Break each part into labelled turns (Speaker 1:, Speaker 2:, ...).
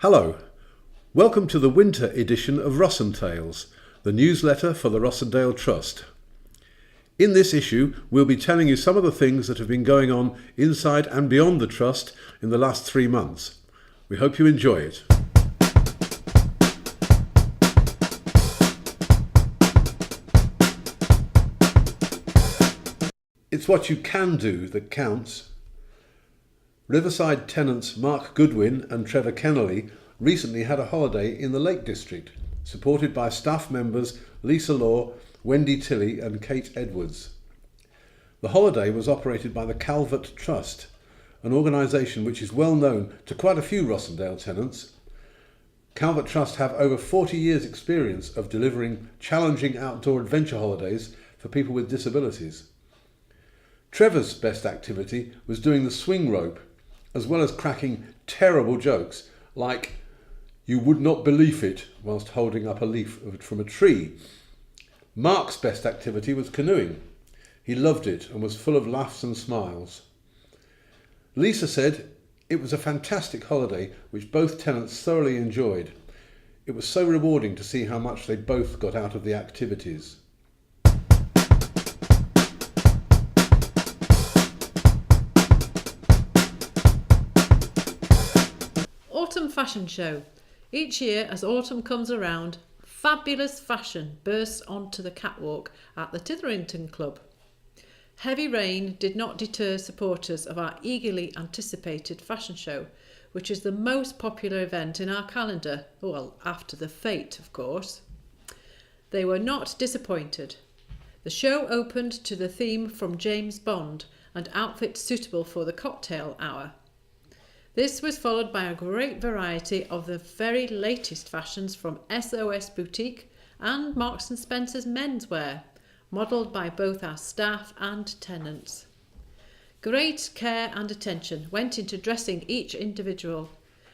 Speaker 1: Hello, welcome to the winter edition of AudioTales, the newsletter for the Rossendale Trust. In this issue, we'll be telling you some of the things that have been going on inside and beyond the Trust in the last 3 months. We hope you enjoy it. It's what you can do that counts. Riverside tenants Mark Goodwin and Trevor Kennelly recently had a holiday in the Lake District, supported by staff members Lisa Law, Wendy Tilley and Kate Edwards. The holiday was operated by the Calvert Trust, an organisation which is well known to quite a few Rossendale tenants. Calvert Trust have over 40 years' experience of delivering challenging outdoor adventure holidays for people with disabilities. Trevor's best activity was doing the swing rope, as well as cracking terrible jokes like "you would not believe it" whilst holding up a leaf from a tree. Mark's best activity was canoeing. He loved it and was full of laughs and smiles. Lisa said it was a fantastic holiday which both tenants thoroughly enjoyed. It was so rewarding to see how much they both got out of the activities.
Speaker 2: Autumn Fashion Show. Each year as autumn comes around, fabulous fashion bursts onto the catwalk at the Titherington Club. Heavy rain did not deter supporters of our eagerly anticipated fashion show, which is the most popular event in our calendar, well, after the Fete, of course. They were not disappointed. The show opened to the theme from James Bond and outfits suitable for the cocktail hour. This was followed by a great variety of the very latest fashions from SOS Boutique and Marks & Spencer's menswear, modelled by both our staff and tenants. Great care and attention went into dressing each individual,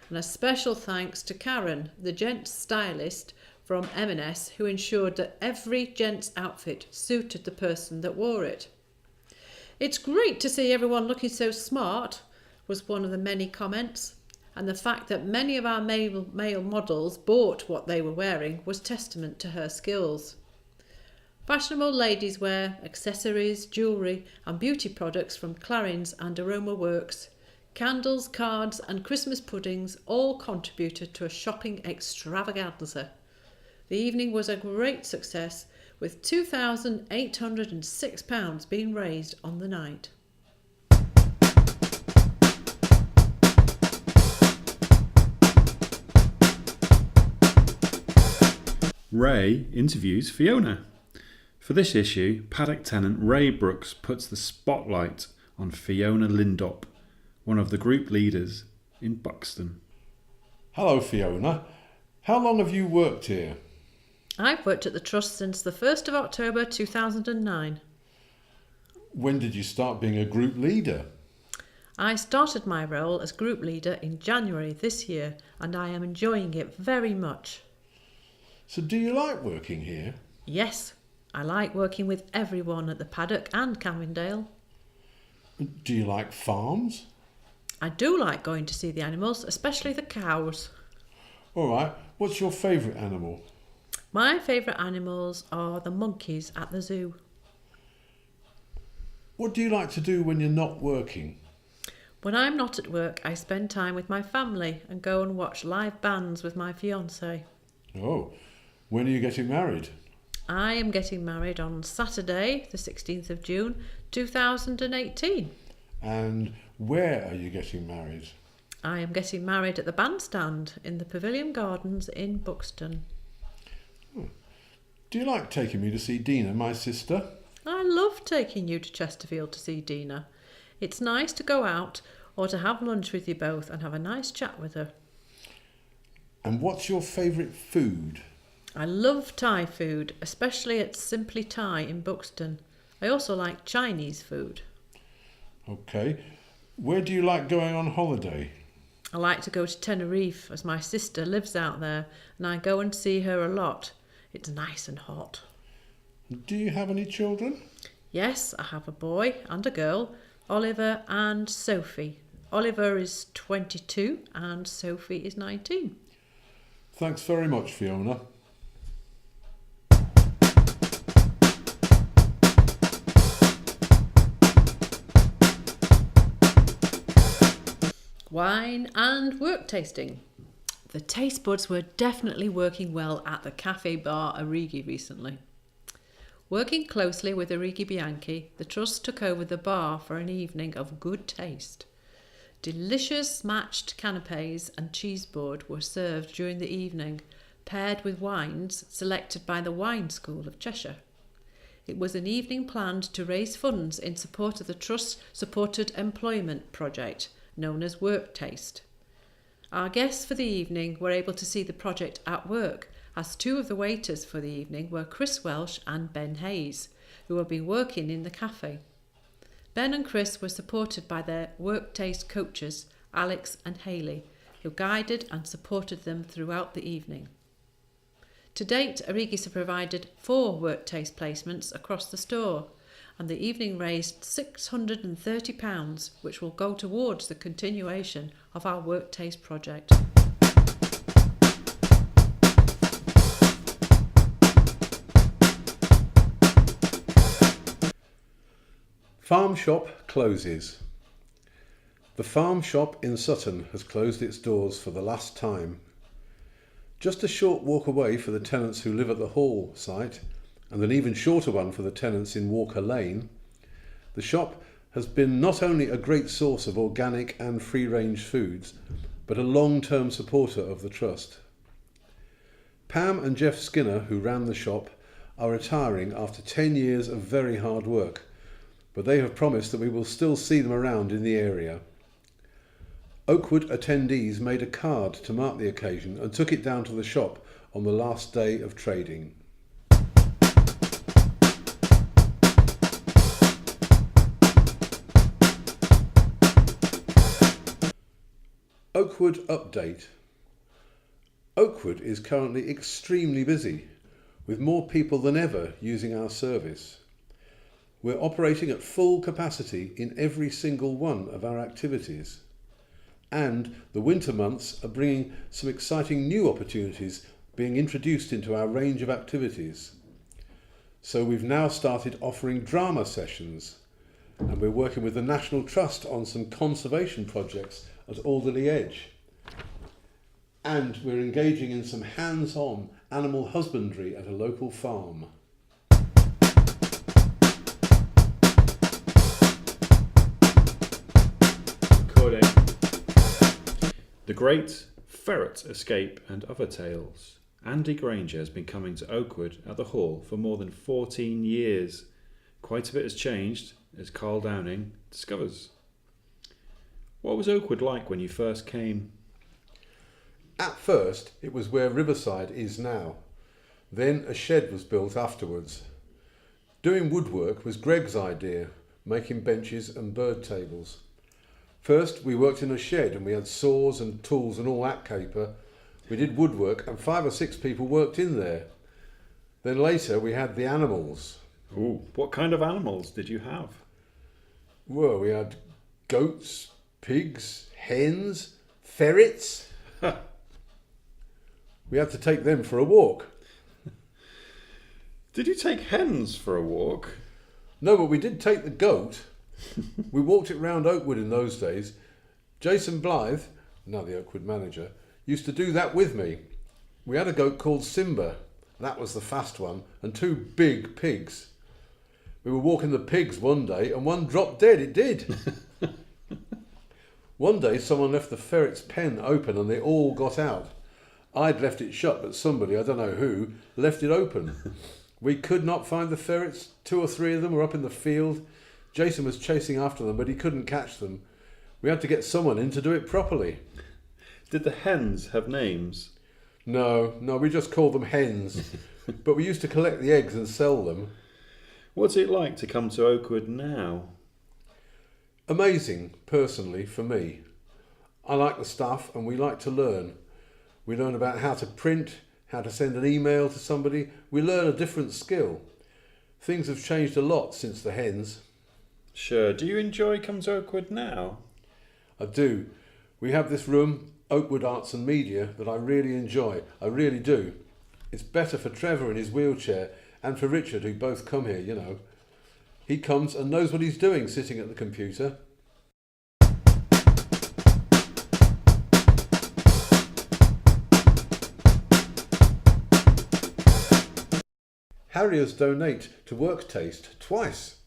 Speaker 2: and a special thanks to Karen, the gents stylist from M&S, who ensured that every gents outfit suited the person that wore it. "It's great to see everyone looking so smart," was one of the many comments, and the fact that many of our male models bought what they were wearing was testament to her skills. Fashionable ladies wear, accessories, jewellery and beauty products from Clarins and Aroma Works, candles, cards and Christmas puddings all contributed to a shopping extravaganza. The evening was a great success, with £2,806 being raised on the night.
Speaker 3: Ray interviews Fiona. For this issue, paddock tenant Ray Brooks puts the spotlight on Fiona Lindop, one of the group leaders in Buxton.
Speaker 1: Hello Fiona, how long have you worked here?
Speaker 2: I've worked at the Trust since the 1st of October 2009.
Speaker 1: When did you start being a group leader?
Speaker 2: I started my role as group leader in January this year, and I am enjoying it very much.
Speaker 1: So do you like working here?
Speaker 2: Yes, I like working with everyone at the paddock and Cavendale.
Speaker 1: Do you like farms?
Speaker 2: I do like going to see the animals, especially the cows.
Speaker 1: All right, what's your favourite animal?
Speaker 2: My favourite animals are the monkeys at the zoo.
Speaker 1: What do you like to do when you're not working?
Speaker 2: When I'm not at work, I spend time with my family and go and watch live bands with my fiancé.
Speaker 1: Oh, when are you getting married?
Speaker 2: I am getting married on Saturday, the 16th of June, 2018.
Speaker 1: And where are you getting married?
Speaker 2: I am getting married at the bandstand in the Pavilion Gardens in Buxton.
Speaker 1: Do you like taking me to see Dina, my sister?
Speaker 2: I love taking you to Chesterfield to see Dina. It's nice to go out or to have lunch with you both and have a nice chat with her.
Speaker 1: And what's your favourite food?
Speaker 2: I love Thai food, especially at Simply Thai in Buxton. I also like Chinese food.
Speaker 1: Okay. Where do you like going on holiday?
Speaker 2: I like to go to Tenerife as my sister lives out there and I go and see her a lot. It's nice and hot.
Speaker 1: Do you have any children?
Speaker 2: Yes, I have a boy and a girl, Oliver and Sophie. Oliver is 22 and Sophie is 19.
Speaker 1: Thanks very much, Fiona.
Speaker 2: Wine and work tasting. The taste buds were definitely working well at the Cafe Bar Origi recently. Working closely with Origi Bianchi, the Trust took over the bar for an evening of good taste. Delicious matched canapes and cheese board were served during the evening, paired with wines selected by the Wine School of Cheshire. It was an evening planned to raise funds in support of the Trust-supported employment project known as Work Taste. Our guests for the evening were able to see the project at work, as two of the waiters for the evening were Chris Welsh and Ben Hayes, who have been working in the cafe. Ben and Chris were supported by their Work Taste coaches, Alex and Hayley, who guided and supported them throughout the evening. To date, Origi have provided 4 Work Taste placements across the store, and the evening raised £630, which will go towards the continuation of our Work Taste project.
Speaker 1: Farm shop closes. The farm shop in Sutton has closed its doors for the last time. Just a short walk away for the tenants who live at the Hall site, and an even shorter one for the tenants in Walker Lane, the shop has been not only a great source of organic and free-range foods, but a long-term supporter of the Trust. Pam and Jeff Skinner, who ran the shop, are retiring after 10 years of very hard work, but they have promised that we will still see them around in the area. Oakwood attendees made a card to mark the occasion and took it down to the shop on the last day of trading. Oakwood update. Oakwood is currently extremely busy, with more people than ever using our service. We're operating at full capacity in every single one of our activities. And the winter months are bringing some exciting new opportunities being introduced into our range of activities. So we've now started offering drama sessions, and we're working with the National Trust on some conservation projects at Alderley Edge. And we're engaging in some hands-on animal husbandry at a local farm.
Speaker 3: Recording. The Great Ferret Escape and Other Tales. Andy Granger has been coming to Oakwood at the Hall for more than 14 years. Quite a bit has changed, as Carl Downing discovers. What was Oakwood like when you first came?
Speaker 1: At first, it was where Riverside is now. Then a shed was built afterwards. Doing woodwork was Greg's idea, making benches and bird tables. First, we worked in a shed and we had saws and tools and all that caper. We did woodwork and 5 or 6 people worked in there. Then later we had the animals.
Speaker 3: Ooh, what kind of animals did you have?
Speaker 1: Well, we had goats, pigs, hens, ferrets. We had to take them for a walk.
Speaker 3: Did you take hens for a walk?
Speaker 1: No, but we did take the goat. We walked it round Oakwood in those days. Jason Blythe, now the Oakwood manager, used to do that with me. We had a goat called Simba. That was the fast one, and 2 big pigs. We were walking the pigs one day and one dropped dead. It did. One day someone left the ferret's pen open and they all got out. I'd left it shut, but somebody, I don't know who, left it open. We could not find the ferrets. 2 or 3 of them were up in the field. Jason was chasing after them, but he couldn't catch them. We had to get someone in to do it properly.
Speaker 3: Did the hens have names?
Speaker 1: No, we just called them hens. But we used to collect the eggs and sell them.
Speaker 3: What's it like to come to Oakwood now?
Speaker 1: Amazing, personally, for me. I like the staff and we like to learn. We learn about how to print, how to send an email to somebody. We learn a different skill. Things have changed a lot since the hens.
Speaker 3: Sure. Do you enjoy coming to Oakwood now?
Speaker 1: I I do. We have this room, Oakwood Arts and Media, that I really enjoy. I really do. It's better for Trevor in his wheelchair and for Richard, who both come here, you know. He comes and knows what he's doing sitting at the computer. Harriers donate to Work Taste twice.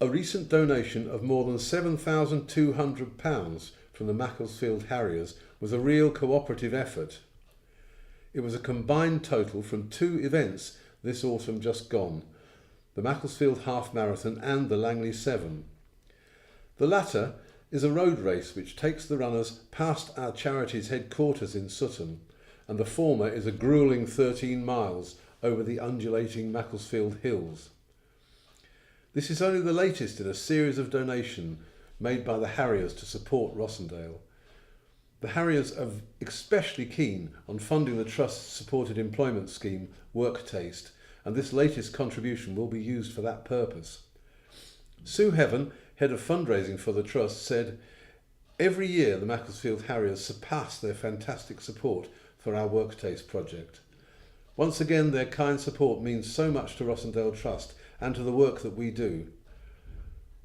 Speaker 1: A recent donation of more than £7,200 from the Macclesfield Harriers was a real cooperative effort. It was a combined total from 2 events this autumn just gone, the Macclesfield Half Marathon and the Langley 7. The latter is a road race which takes the runners past our charity's headquarters in Sutton, and the former is a gruelling 13 miles over the undulating Macclesfield Hills. This is only the latest in a series of donations made by the Harriers to support Rossendale. The Harriers are especially keen on funding the Trust's supported employment scheme, Work Taste, and this latest contribution will be used for that purpose. Sue Heaven, head of fundraising for the Trust, said, "Every year the Macclesfield Harriers surpass their fantastic support for our Work Taste project. Once again, their kind support means so much to Rossendale Trust and to the work that we do.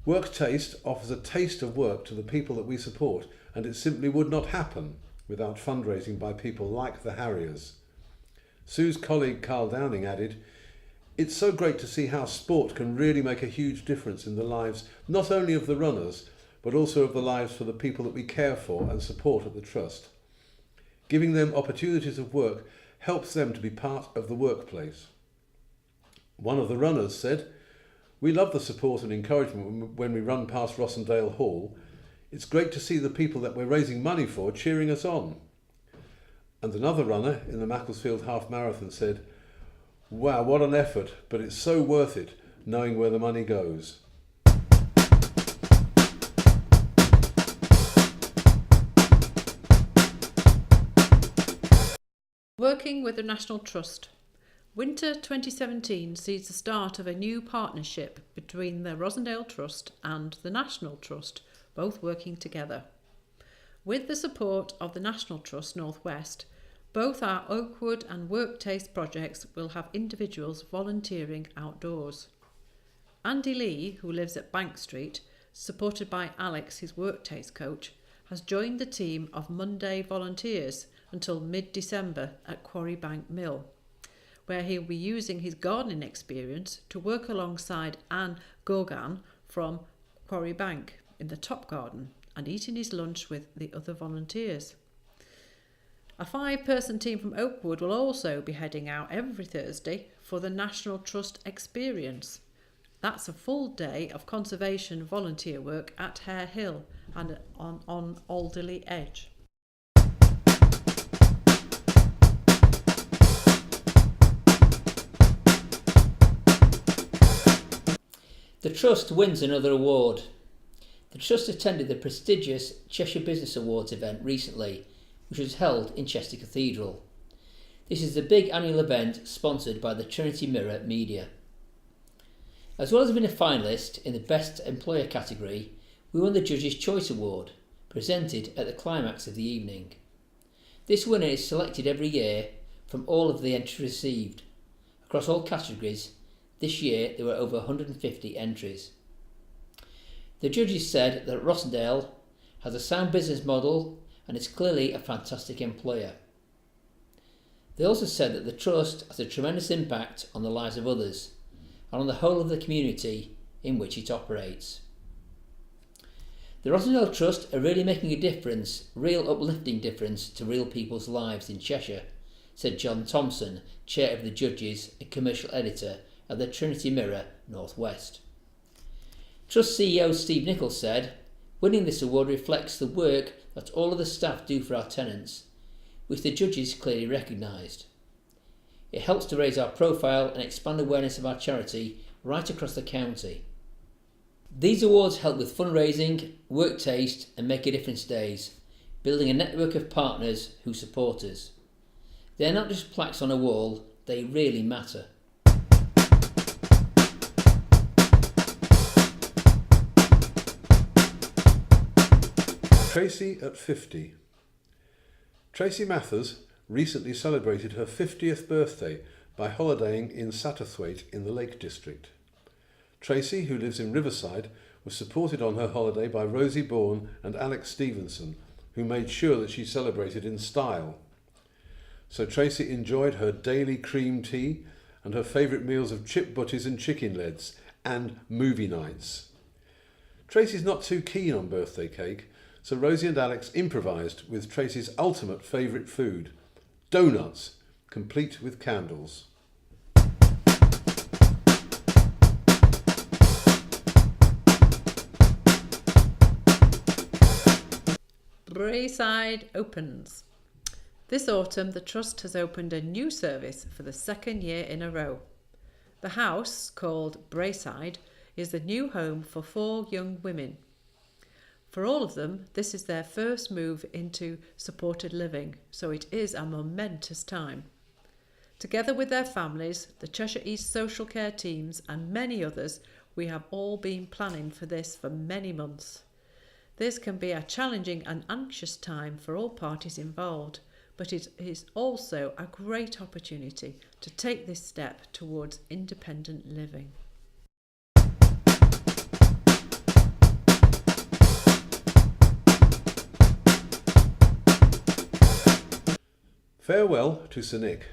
Speaker 1: Work Taste offers a taste of work to the people that we support, and it simply would not happen without fundraising by people like the Harriers." Sue's colleague Carl Downing added, "It's so great to see how sport can really make a huge difference in the lives not only of the runners, but also of the lives for the people that we care for and support at the Trust. Giving them opportunities of work helps them to be part of the workplace." One of the runners said, "We love the support and encouragement when we run past Rossendale Hall. It's great to see the people that we're raising money for cheering us on." And another runner in the Macclesfield Half Marathon said, "Wow, what an effort, but it's so worth it knowing where the money goes."
Speaker 2: Working with the National Trust. Winter 2017 sees the start of a new partnership between the Rossendale Trust and the National Trust, both working together. With the support of the National Trust North West, both our Oakwood and Work Taste projects will have individuals volunteering outdoors. Andy Lee, who lives at Bank Street, supported by Alex, his Work Taste coach, has joined the team of Monday volunteers until mid-December at Quarry Bank Mill, where he'll be using his gardening experience to work alongside Anne Gorgan from Quarry Bank in the top garden and eating his lunch with the other volunteers. A 5-person team from Oakwood will also be heading out every Thursday for the National Trust Experience. That's a full day of conservation volunteer work at Hare Hill and on Alderley Edge.
Speaker 4: The Trust wins another award. The Trust attended the prestigious Cheshire Business Awards event recently, which was held in Chester Cathedral. This is the big annual event sponsored by the Trinity Mirror Media. As well as being a finalist in the Best Employer category, we won the Judges' Choice Award, presented at the climax of the evening. This winner is selected every year from all of the entries received. Across all categories, this year there were over 150 entries. The judges said that Rossendale has a sound business model and is clearly a fantastic employer. They also said that the Trust has a tremendous impact on the lives of others and on the whole of the community in which it operates. The Rossendale Trust are really making a difference, real uplifting difference to real people's lives in Cheshire, said John Thompson, Chair of the Judges and Commercial Editor at the Trinity Mirror North West. Trust CEO Steve Nichols said, "Winning this award reflects the work that all of the staff do for our tenants, which the judges clearly recognised. It helps to raise our profile and expand awareness of our charity right across the county." These awards help with fundraising, work taste and make a difference days, building a network of partners who support us. They're not just plaques on a wall, they really matter.
Speaker 1: Tracey at 50. Tracey Mathis recently celebrated her 50th birthday by holidaying in Satterthwaite in the Lake District. Tracey, who lives in Riverside, was supported on her holiday by Rosie Bourne and Alex Stevenson, who made sure that she celebrated in style. So Tracey enjoyed her daily cream tea and her favourite meals of chip butties and chicken legs and movie nights. Tracey's not too keen on birthday cake, so Rosie and Alex improvised with Tracey's ultimate favourite food, donuts, complete with candles.
Speaker 2: Braeside opens. This autumn, the Trust has opened a new service for the second year in a row. The house, called Braeside, is the new home for 4 young women. For all of them, this is their first move into supported living, so it is a momentous time. Together with their families, the Cheshire East social care teams and many others, we have all been planning for this for many months. This can be a challenging and anxious time for all parties involved, but it is also a great opportunity to take this step towards independent living.
Speaker 1: Farewell to Cynic.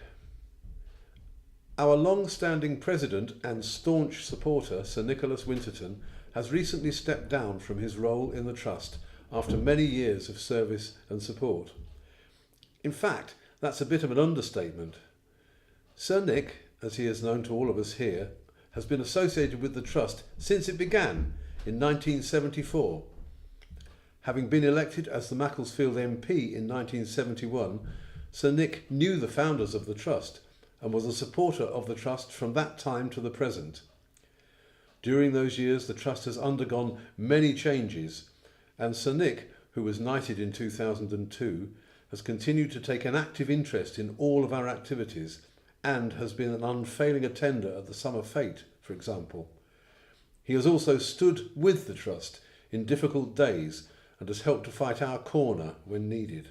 Speaker 1: Our long-standing president and staunch supporter, Sir Nicholas Winterton, has recently stepped down from his role in the Trust after many years of service and support. In fact, that's a bit of an understatement. Sir Nick, as he is known to all of us here, has been associated with the Trust since it began in 1974. Having been elected as the Macclesfield MP in 1971, Sir Nick knew the founders of the Trust and was a supporter of the Trust from that time to the present. During those years, the Trust has undergone many changes, and Sir Nick, who was knighted in 2002, has continued to take an active interest in all of our activities and has been an unfailing attender at the Summer Fete, for example. He has also stood with the Trust in difficult days and has helped to fight our corner when needed.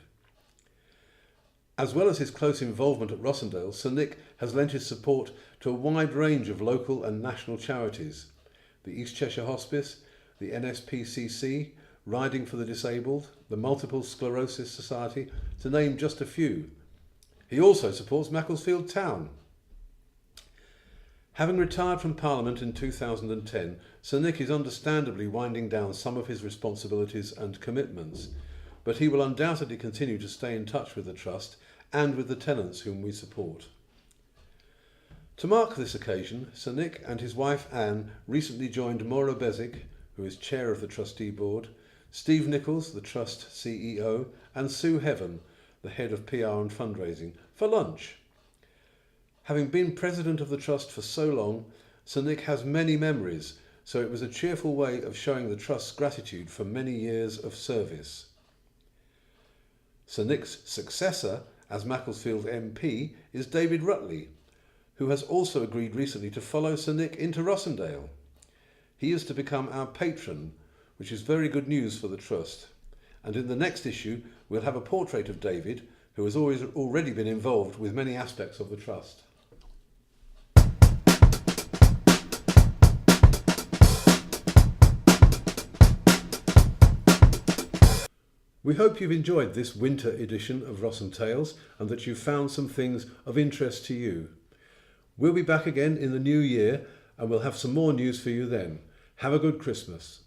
Speaker 1: As well as his close involvement at Rossendale, Sir Nick has lent his support to a wide range of local and national charities: the East Cheshire Hospice, the NSPCC, Riding for the Disabled, the Multiple Sclerosis Society, to name just a few. He also supports Macclesfield Town. Having retired from Parliament in 2010, Sir Nick is understandably winding down some of his responsibilities and commitments, but he will undoubtedly continue to stay in touch with the Trust and with the tenants whom we support. To mark this occasion, Sir Nick and his wife Anne recently joined Maura Bezic, who is chair of the Trustee Board, Steve Nichols, the Trust CEO, and Sue Heaven, the head of PR and fundraising, for lunch. Having been president of the Trust for so long, Sir Nick has many memories, so it was a cheerful way of showing the Trust's gratitude for many years of service. Sir Nick's successor as Macclesfield MP is David Rutley, who has also agreed recently to follow Sir Nick into Rossendale. He is to become our patron, which is very good news for the Trust. And in the next issue, we'll have a portrait of David, who has already been involved with many aspects of the Trust. We hope you've enjoyed this winter edition of Ross and Tales and that you've found some things of interest to you. We'll be back again in the new year and we'll have some more news for you then. Have a good Christmas.